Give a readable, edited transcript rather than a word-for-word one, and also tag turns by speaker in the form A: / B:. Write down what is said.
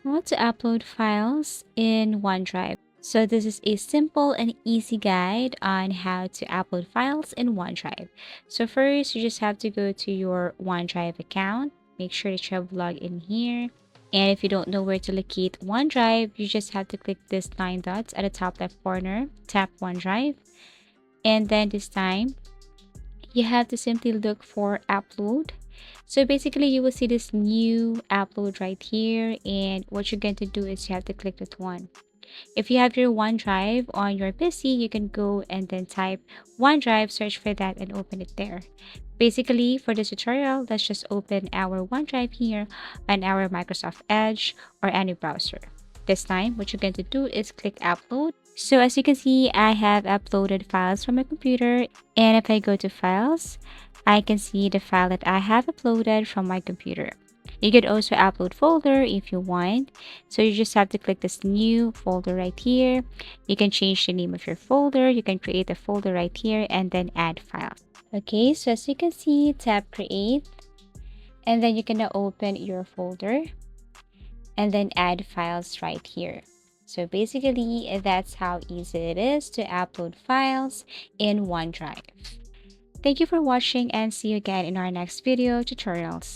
A: How to upload files in OneDrive. So this is a simple and easy guide on how to upload files in OneDrive. So first, you just have to go to your OneDrive account. Make sure that you have logged in here. And if you don't know where to locate OneDrive, you just have to click this 9 dots at the top left corner, tap OneDrive. And then this time, you have to simply look for upload. So basically you will see this new upload right here, and what you're going to do is you have to click that one. If you have your OneDrive on your PC, you can go and then type OneDrive, search for that and open it there. Basically, for this tutorial, let's just open our OneDrive here on our Microsoft Edge or any browser. This time, what you're going to do is click upload. So as you can see, I have uploaded files from my computer, and if I go to files, I can see the file that I have uploaded from my computer. You could also upload folder if you want. So you just have to click this new folder right here. You can change the name of your folder. You can create a folder right here and then add file. Okay, so as you can see, tap create, and then you can now open your folder and then add files right here. So basically, that's how easy it is to upload files in OneDrive. Thank you for watching and see you again in our next video tutorials.